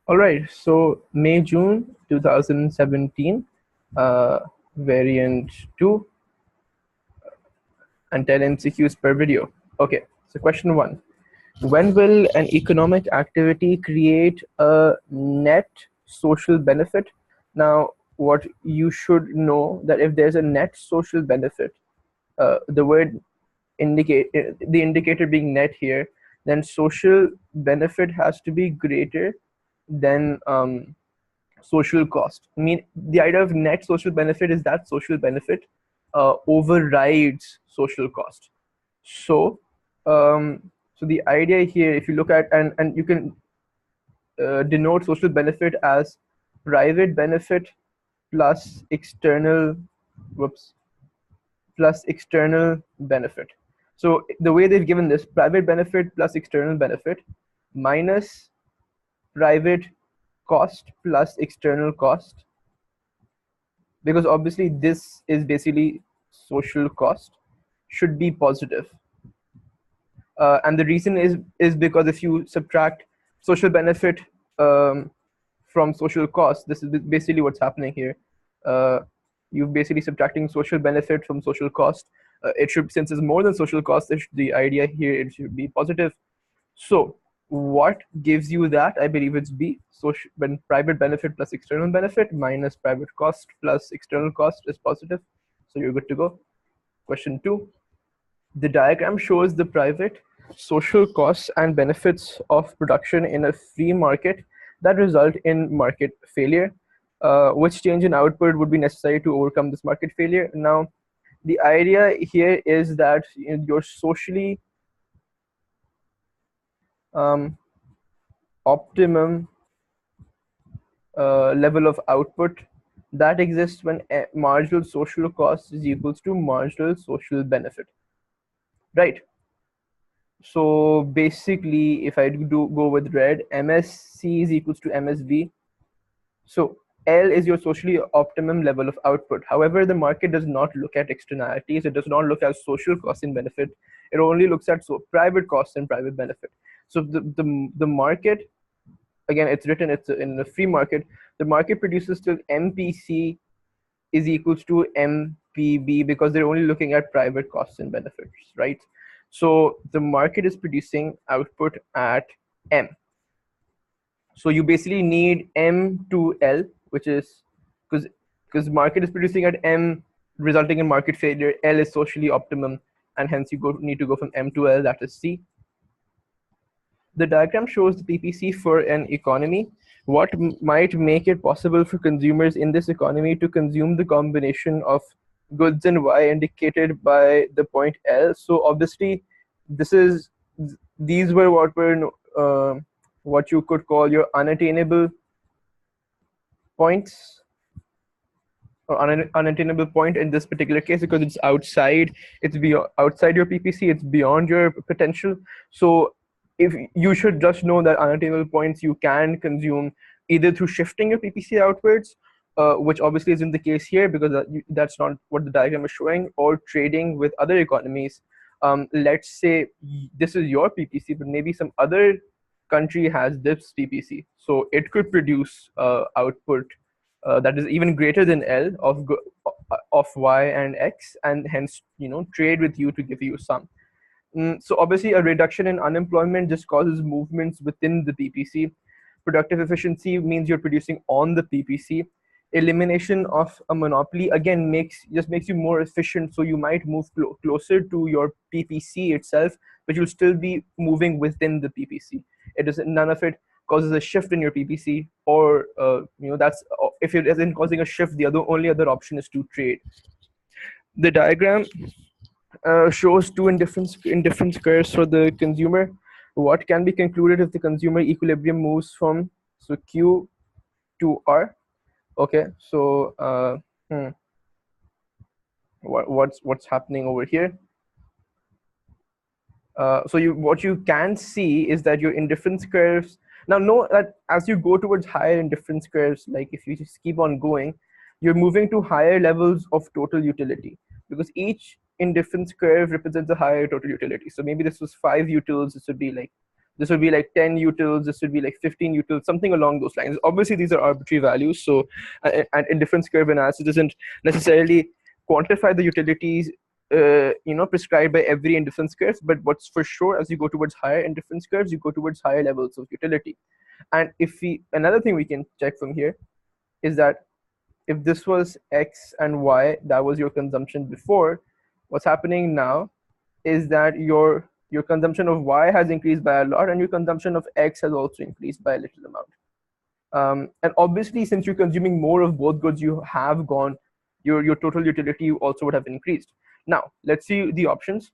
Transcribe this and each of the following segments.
All right, so May, June 2017, variant 2, and 10 MCQs per video. Okay, so question 1. When will an economic activity create a net social benefit? Now, what you should know that if there's a net social benefit, the word the indicator being net here, then social benefit has to be greater than social cost. I mean, the idea of net social benefit is that social benefit overrides social cost. So, so the idea here, if you look at and you can denote social benefit as private benefit plus external, whoops, plus external benefit. So the way they've given this, private benefit plus external benefit minus private cost plus external cost, because obviously this is basically social cost, should be positive. And the reason is because if you subtract social benefit from social cost, this is basically what's happening here. You're basically subtracting social benefit from social cost. It should, since it's more than social cost, the idea here, it should be positive. So what gives you that? I believe it's B. So when private benefit plus external benefit minus private cost plus external cost is positive, so you're good to go. Question 2. The diagram shows the private, social costs and benefits of production in a free market that result in market failure. Which change in output would be necessary to overcome this market failure? Now, the idea here is that your socially optimum level of output that exists when marginal social cost is equals to marginal social benefit, right? So basically, if I do go with red, MSC is equals to MSV. So L is your socially optimum level of output. However, the market does not look at externalities. It does not look at social cost and benefit. It only looks at private costs and private benefit. So the market, again, it's written, it's in the free market. The market produces till MPC is equals to MPB because they're only looking at private costs and benefits, right? So the market is producing output at M. So you basically need M to L, which is because market is producing at M, resulting in market failure. L is socially optimum, and hence you need to go from M to L, that is C. The diagram shows the PPC for an economy. What might make it possible for consumers in this economy to consume the combination of goods and Y indicated by the point L? So obviously, these were what you could call your unattainable points, or unattainable point in this particular case, because it's outside your PPC, it's beyond your potential. So if you should just know that unattainable points you can consume either through shifting your PPC outwards, which obviously isn't the case here because that's not what the diagram is showing, or trading with other economies. Let's say this is your PPC, but maybe some other country has this PPC, so it could produce output that is even greater than L of Y and X, and hence trade with you to give you some. So obviously, a reduction in unemployment just causes movements within the PPC. Productive efficiency means you're producing on the PPC. Elimination of a monopoly again makes you more efficient, so you might move closer to your PPC itself, but you'll still be moving within the PPC. None of it causes a shift in your PPC, or that's if it isn't causing a shift, the only other option is to trade. The diagram shows two indifference curves for the consumer. What can be concluded if the consumer equilibrium moves from Q to R? Okay, so what's happening over here? So what you can see is that your indifference curves. Now know that as you go towards higher indifference curves, like if you just keep on going, you're moving to higher levels of total utility, because each indifference curve represents a higher total utility. So maybe this was 5 utils, this would be like this would be like 10 utils, this would be like 15 utils, something along those lines. Obviously, these are arbitrary values, so and indifference curve analysis doesn't necessarily quantify the utilities prescribed by every indifference curve, but what's for sure, as you go towards higher indifference curves, you go towards higher levels of utility. And another thing we can check from here is that if this was X and Y, that was your consumption before, what's happening now is that your consumption of Y has increased by a lot, and your consumption of X has also increased by a little amount. And obviously, since you're consuming more of both goods, you have gone, your total utility also would have increased. Now, let's see the options.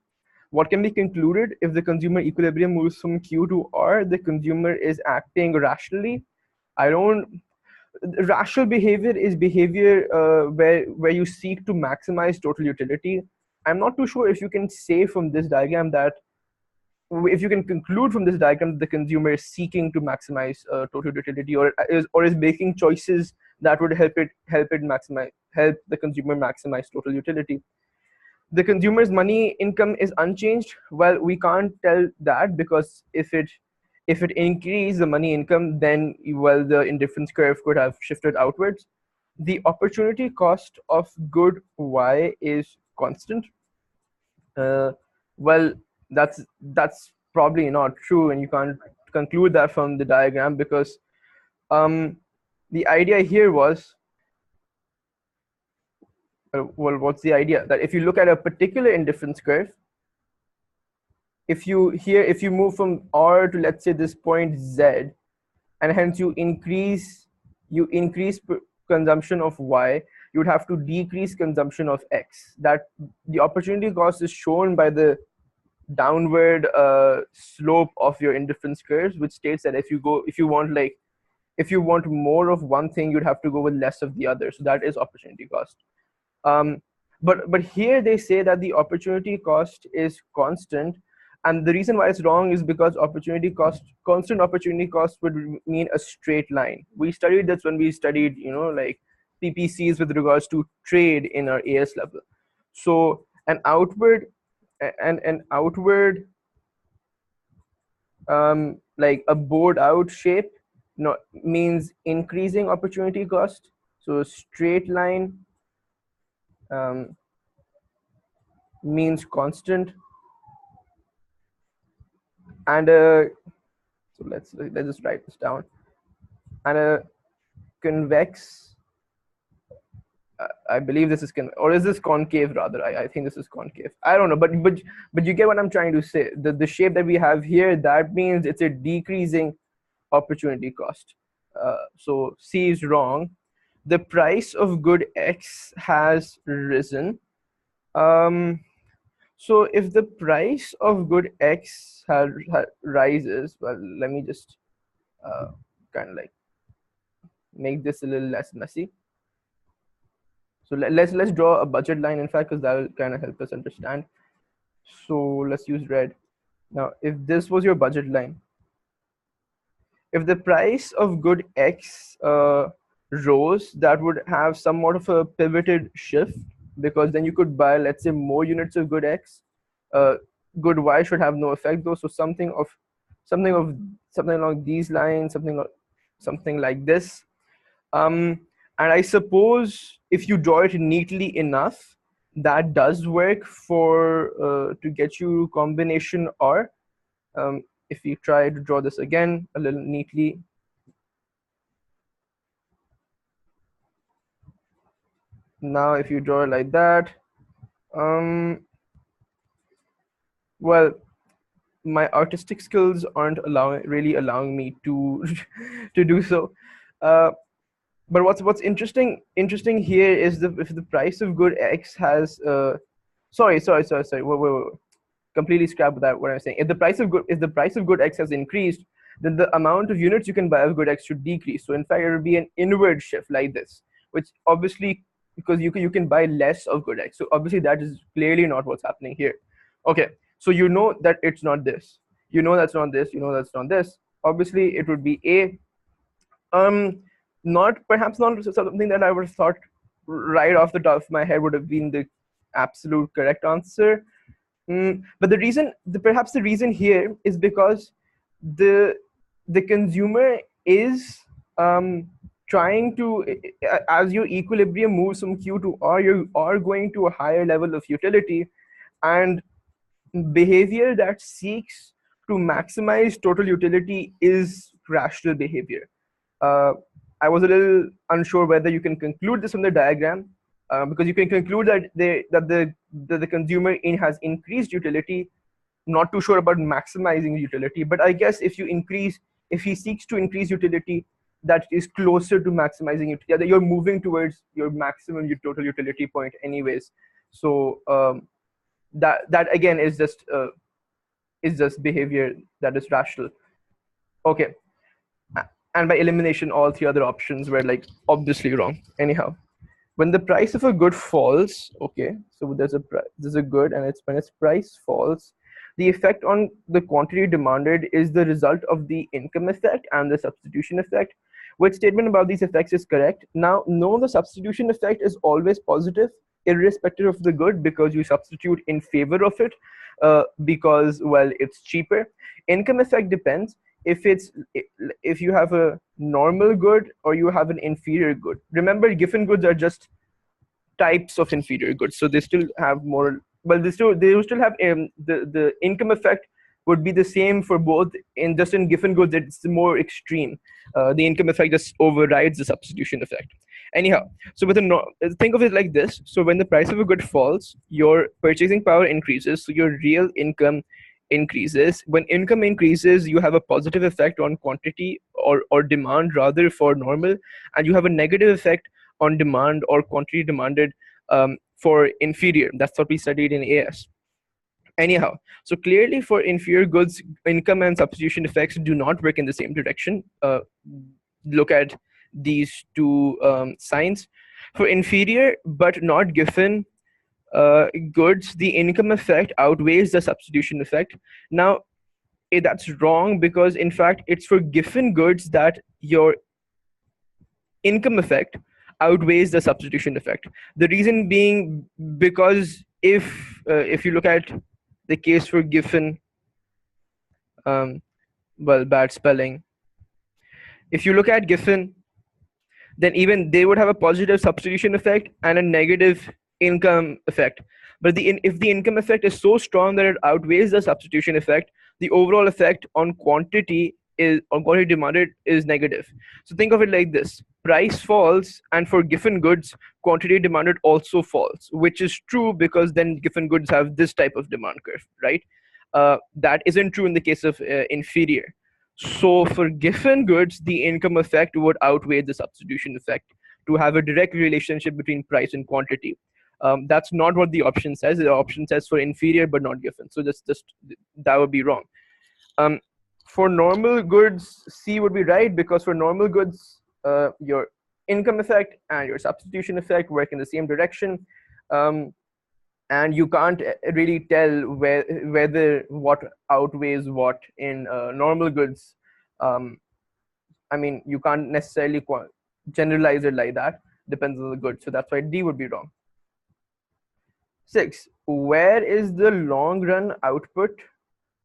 What can be concluded if the consumer equilibrium moves from Q to R? The consumer is acting rationally. Rational behavior is behavior where you seek to maximize total utility. I'm not too sure if you can say from this diagram that, if you can conclude from this diagram that the consumer is seeking to maximize total utility, or is making choices that would help the consumer maximize total utility. The consumer's money income is unchanged. Well, we can't tell that, because if it increased the money income, then, well, the indifference curve could have shifted outwards. The opportunity cost of good Y is constant. Well, that's probably not true, and you can't conclude that from the diagram, because the idea here was, well, what's the idea? That if you look at a particular indifference curve, if you move from R to, let's say, this point Z, and hence you increase consumption of Y, you would have to decrease consumption of X. That the opportunity cost is shown by the downward slope of your indifference curves, which states that if you want more of one thing, you'd have to go with less of the other. So that is opportunity cost. But here they say that the opportunity cost is constant, and the reason why it's wrong is because constant opportunity cost would mean a straight line. We studied this when we studied, like PPCs with regards to trade in our AS level. So an outward like a board out shape means increasing opportunity cost. So straight line means constant, and so let's just write this down. And a convex, I believe this is or is this concave rather? I think this is concave. I don't know, but you get what I'm trying to say. The shape that we have here, that means it's a decreasing opportunity cost. So C is wrong. The price of good X has risen. So if the price of good X rises, well, let me just kind of like make this a little less messy. So let's draw a budget line, in fact, because that will kind of help us understand. So let's use red. Now, if this was your budget line, if the price of good X rose, that would have somewhat of a pivoted shift, because then you could buy, let's say, more units of good X. Good Y should have no effect though. So something along these lines, something like this. And I suppose if you draw it neatly enough, that does work for to get you combination R. If we try to draw this again a little neatly, now if you draw it like that, well, my artistic skills aren't really allowing me to to do so. But what's interesting here is if the price of good X has sorry, wait. Completely scrap that what I'm saying. If the price of good X has increased, then the amount of units you can buy of good X should decrease. So in fact, it would be an inward shift like this, which obviously, because you can buy less of good X. So obviously that is clearly not what's happening here. Okay, so you know that it's not this. You know that's not this. You know that's not this. Obviously, it would be A. Perhaps not something that I would have thought right off the top of my head would have been the absolute correct answer. But perhaps the reason here is because the consumer is trying to, as your equilibrium moves from Q to R, you are going to a higher level of utility, and behavior that seeks to maximize total utility is rational behavior. uh, I was a little unsure whether you can conclude this from the diagram, because you can conclude that the consumer has increased utility. Not too sure about maximizing utility, but I guess if he seeks to increase utility, that is closer to maximizing it. Yeah, you're moving towards your maximum total utility point, anyways. So that again is just behavior that is rational. Okay, and by elimination, all three other options were like obviously wrong. Anyhow, when the price of a good falls, okay, so there's a good, and it's when its price falls, the effect on the quantity demanded is the result of the income effect and the substitution effect. Which statement about these effects is correct? Now, no, the substitution effect is always positive, irrespective of the good, because you substitute in favor of it, because, well, it's cheaper. Income effect depends if you have a normal good or you have an inferior good. Remember, given goods are just types of inferior goods, so they still have more. Well, they will still have the income effect would be the same for both. In given goods, it's more extreme. The income effect just overrides the substitution effect. Anyhow, so think of it like this. So when the price of a good falls, your purchasing power increases, so your real income increases. When income increases, you have a positive effect on quantity or demand rather for normal, and you have a negative effect on demand or quantity demanded for inferior. That's what we studied in AS. Anyhow, so clearly for inferior goods, income and substitution effects do not work in the same direction. Look at these two signs. For inferior but not given goods, the income effect outweighs the substitution effect. Now, that's wrong, because in fact it's for given goods that your income effect outweighs the substitution effect. The reason being because if you look at the case for given, well, bad spelling. If you look at given, then even they would have a positive substitution effect and a negative income effect. But if the income effect is so strong that it outweighs the substitution effect, the overall effect on quantity demanded is negative. So think of it like this: price falls, and for given goods, quantity demanded also falls, which is true because then given goods have this type of demand curve, right? That isn't true in the case of inferior. So for given goods, the income effect would outweigh the substitution effect to have a direct relationship between price and quantity. That's not what the option says. The option says for inferior but not given. So just that would be wrong. For normal goods, C would be right, because for normal goods, your income effect and your substitution effect work in the same direction. And you can't really tell whether what outweighs what in normal goods. I mean, you can't necessarily generalize it like that. Depends on the good. So that's why D would be wrong. 6. Where is the long run output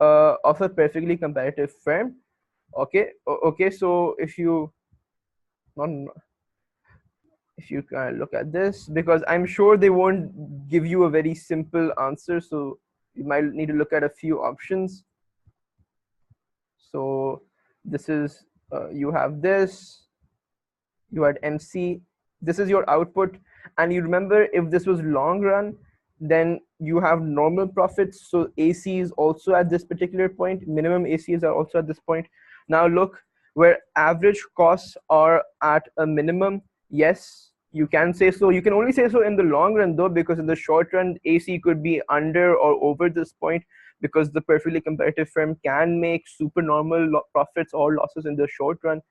of a perfectly competitive firm? Okay. So if you kind of look at this, because I'm sure they won't give you a very simple answer, so you might need to look at a few options. So this is you have this, you had MC, this is your output, and you remember if this was long run, then you have normal profits. So AC is also at this particular point, minimum ACs are also at this point. Now look, where average costs are at a minimum, yes, you can say so. You can only say so in the long run though, because in the short run, AC could be under or over this point, because the perfectly competitive firm can make supernormal profits or losses in the short run.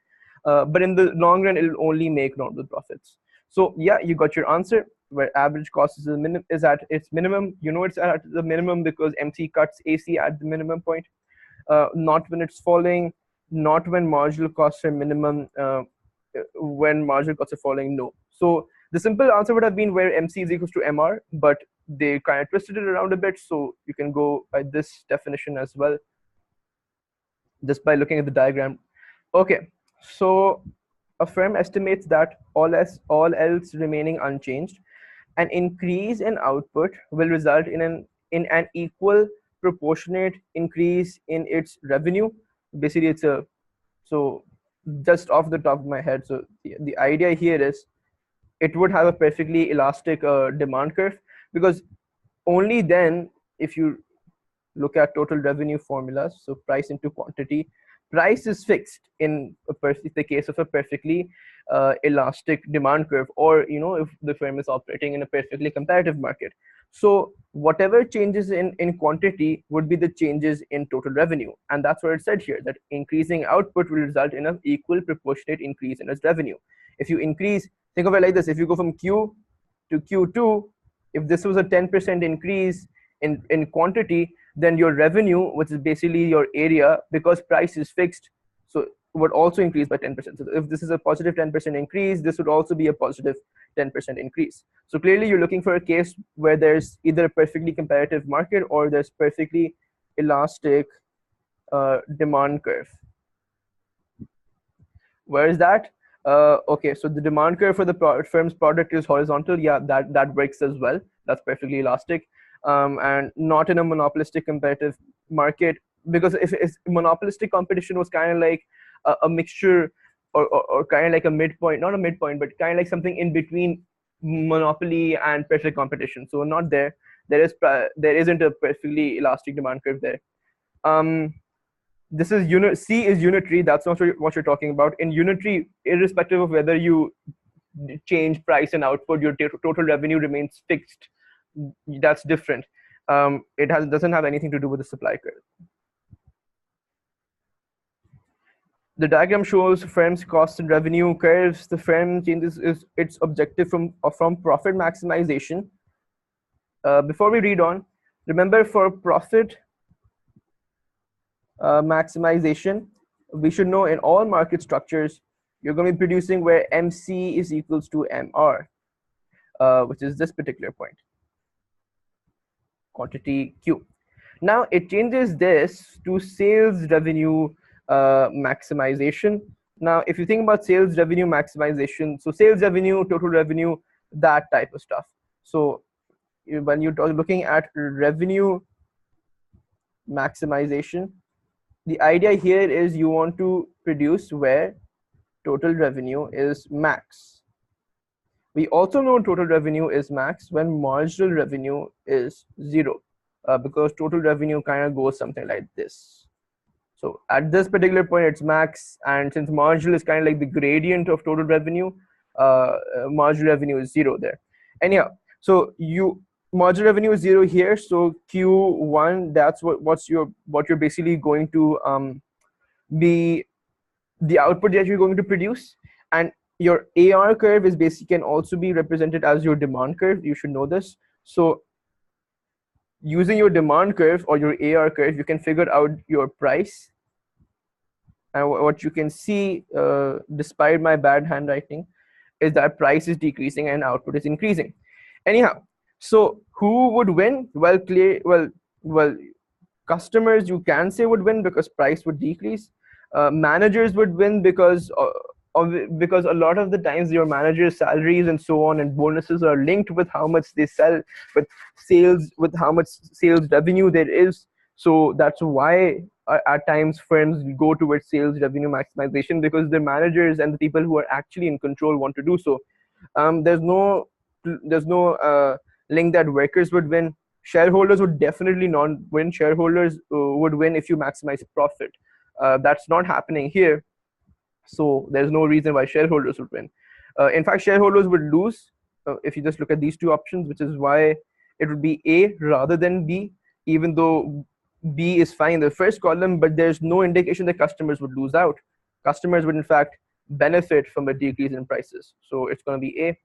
But in the long run, it'll only make normal profits. So yeah, you got your answer. Where average cost is at its minimum. You know it's at the minimum because MC cuts AC at the minimum point. Not when it's falling, not when marginal costs are minimum. When marginal costs are falling, no. So the simple answer would have been where MC is equals to MR, but they kind of twisted it around a bit. So you can go by this definition as well. just by looking at the diagram. Okay, so a firm estimates that all else remaining unchanged, an increase in output will result in an equal proportionate increase in its revenue. Basically, it's a so just off the top of my head. So the idea here is it would have a perfectly elastic demand curve, because only then, if you look at total revenue formulas, so price into quantity, price is fixed in the case of a perfectly elastic demand curve, or if the firm is operating in a perfectly competitive market. So whatever changes in quantity would be the changes in total revenue, and that's what it said here, that increasing output will result in an equal proportionate increase in its revenue. If you increase, think of it like this: if you go from Q to Q2, if this was a 10% increase in quantity, then your revenue, which is basically your area, because price is fixed, so would also increase by 10%. So if this is a positive 10% increase, this would also be a positive 10% increase. So clearly you're looking for a case where there's either a perfectly competitive market or there's perfectly elastic demand curve. Where is that? Okay, so the demand curve for the firm's product is horizontal. Yeah, that works as well. That's perfectly elastic. And not in a monopolistic competitive market, because if monopolistic competition was kind of like a mixture, or kind of like a midpoint, not a midpoint, but kind of like something in between monopoly and perfect competition. So not there. There isn't a perfectly elastic demand curve there. This is C is unitary. That's not what you're talking about. In unitary, irrespective of whether you change price and output, your total revenue remains fixed. That's different. It doesn't have anything to do with the supply curve. The diagram shows firm's cost and revenue curves. The firm changes its objective from profit maximization. Before we read on, remember, for profit maximization, we should know in all market structures, you're going to be producing where MC is equals to MR, which is this particular point, quantity Q. Now it changes this to sales revenue maximization. Now, if you think about sales revenue maximization, so sales revenue, total revenue, that type of stuff. So when you're looking at revenue maximization, the idea here is you want to produce where total revenue is max. We also know total revenue is max when marginal revenue is 0, because total revenue kind of goes something like this. So at this particular point, it's max, and since marginal is kind of like the gradient of total revenue, marginal revenue is 0 there. Anyhow, so marginal revenue is 0 here. So Q1, that's what you're basically going to be the output that you're going to produce, and your AR curve is basically can also be represented as your demand curve. You should know this. So using your demand curve or your AR curve, you can figure out your price. And what you can see, despite my bad handwriting, is that price is decreasing and output is increasing. Anyhow, so who would win? Well, customers, you can say, would win because price would decrease. Managers would win because a lot of the times your managers' salaries and so on and bonuses are linked with how much they sell, with sales, with how much sales revenue there is. So that's why at times firms go towards sales revenue maximization, because the managers and the people who are actually in control want to do so. There's no link that workers would win. Shareholders would definitely not win. Shareholders would win if you maximize profit. That's not happening here. So there's no reason why shareholders would win. In fact, shareholders would lose if you just look at these two options, which is why it would be A rather than B, even though B is fine in the first column, but there's no indication that customers would lose out. Customers would in fact benefit from a decrease in prices. So it's going to be A.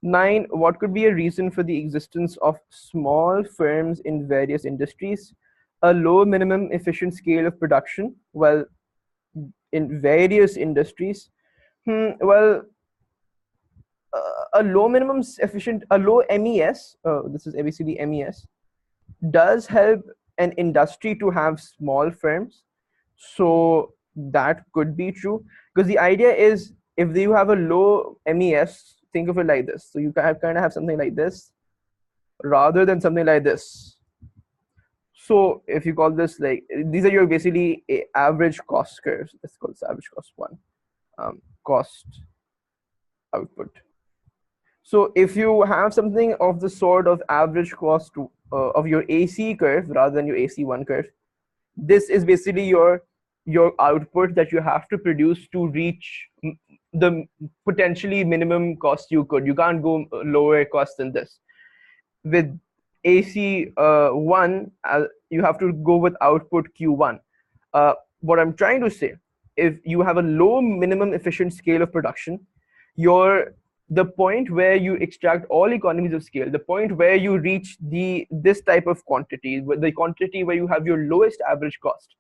9, what could be a reason for the existence of small firms in various industries? A low minimum efficient scale of production. Well, in various industries, well, a low minimum efficient, a low MES, this is ABCD MES, does help an industry to have small firms. So that could be true, because the idea is if you have a low MES, think of it like this. So you kind of have something like this rather than something like this. So if you call this like, these are your basically average cost curves. Let's call this average cost one, cost output. So if you have something of the sort of average cost of your AC curve rather than your AC1 curve, this is basically your output that you have to produce to reach the potentially minimum cost you could. You can't go lower cost than this. With AC1, you have to go with output Q1. What I'm trying to say, if you have a low minimum efficient scale of production, the point where you extract all economies of scale, the point where you reach this type of quantity, the quantity where you have your lowest average cost,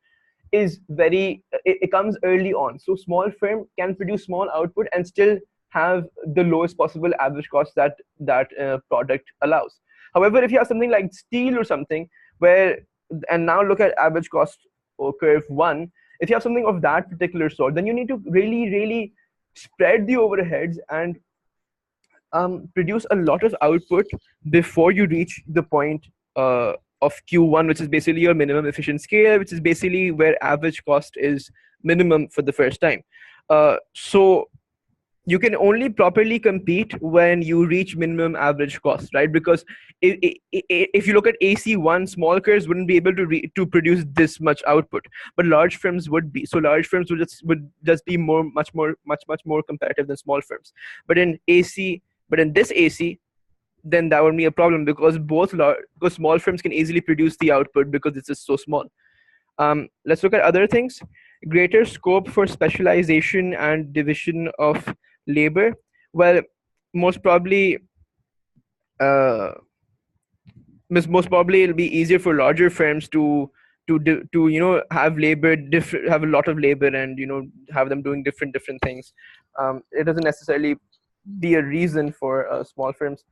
is it comes early on. So small firm can produce small output and still have the lowest possible average cost that product allows. However, if you have something like steel or something where, and now look at average cost or curve one, if you have something of that particular sort, then you need to really spread the overheads and produce a lot of output before you reach the point of Q1, which is basically your minimum efficient scale, which is basically where average cost is minimum for the first time. So you can only properly compete when you reach minimum average cost, right? Because if you look at AC1, small curves wouldn't be able to produce this much output, but large firms would be. So large firms would just be much more competitive than small firms. But in this AC, then that would be a problem, because because small firms can easily produce the output because it's just so small. Let's look at other things. Greater scope for specialization and division of labor. Well, most probably, uh, most probably it'll be easier for larger firms to have have a lot of labor, and have them doing different things. It doesn't necessarily be a reason for small firms.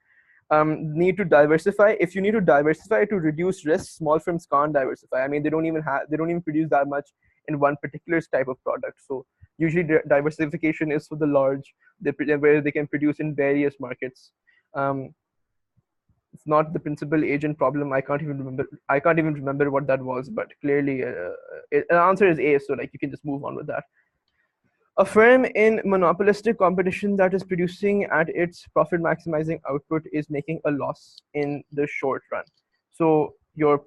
Need to diversify. If you need to diversify to reduce risk, small firms can't diversify. I mean, they don't even produce that much in one particular type of product. So usually diversification is for the large, where they can produce in various markets. Um, it's not the principal agent problem. I can't even remember what that was, but clearly, the answer is A. So like you can just move on with that. A firm in monopolistic competition that is producing at its profit maximizing output is making a loss in the short run. So you're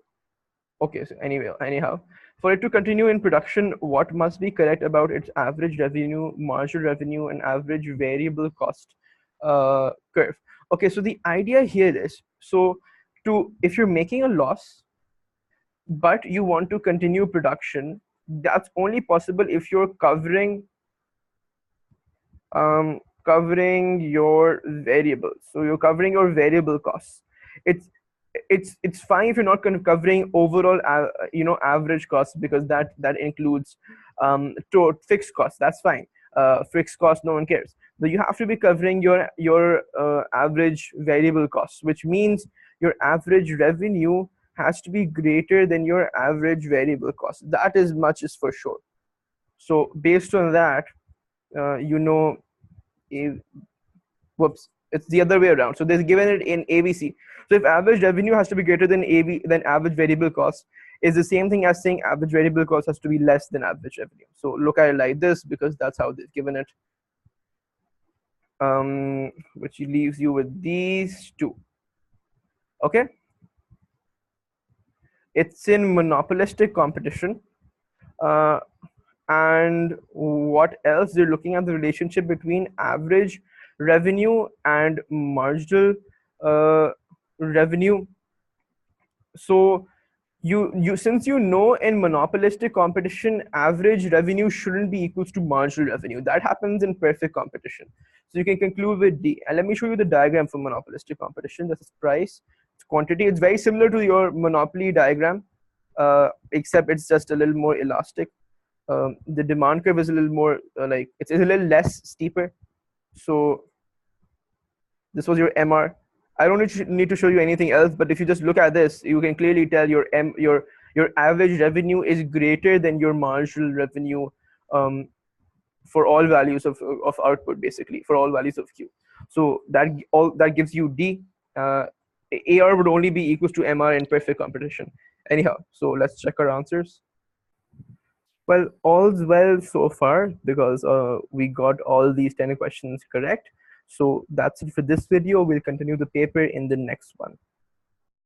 okay. So anyhow, for it to continue in production, what must be correct about its average revenue, marginal revenue, and average variable cost curve? Okay, so the idea here is, so if you're making a loss but you want to continue production, that's only possible if you're covering your variables. So you're covering your variable costs. It's it's fine if you're not covering overall average costs, because that includes to fixed costs. That's fine. Fixed costs, no one cares. But you have to be covering your average variable costs, which means your average revenue has to be greater than your average variable cost. That is much is for sure. So based on that, you know whoops, it's the other way around. So they've given it in ABC. So if average revenue has to be greater than average variable cost, is the same thing as saying average variable cost has to be less than average revenue. So look at it like this, because that's how they've given it. Which leaves you with these two. Okay, it's in monopolistic competition. And what else? They're looking at the relationship between average revenue and marginal revenue. So since in monopolistic competition, average revenue shouldn't be equals to marginal revenue. That happens in perfect competition. So you can conclude with D. And let me show you the diagram for monopolistic competition. This is price, it's quantity. It's very similar to your monopoly diagram, except it's just a little more elastic. The demand curve is a little more it's a little less steeper. So this was your MR. I don't need to show you anything else, but if you just look at this, you can clearly tell your Your average revenue is greater than your marginal revenue, um, for all values of output, basically for all values of Q. So that gives you D. uh, AR would only be equals to MR in perfect competition. Anyhow, so let's check our answers. Well, all's well so far, because we got all these 10 questions correct. So that's it for this video. We'll continue the paper in the next one.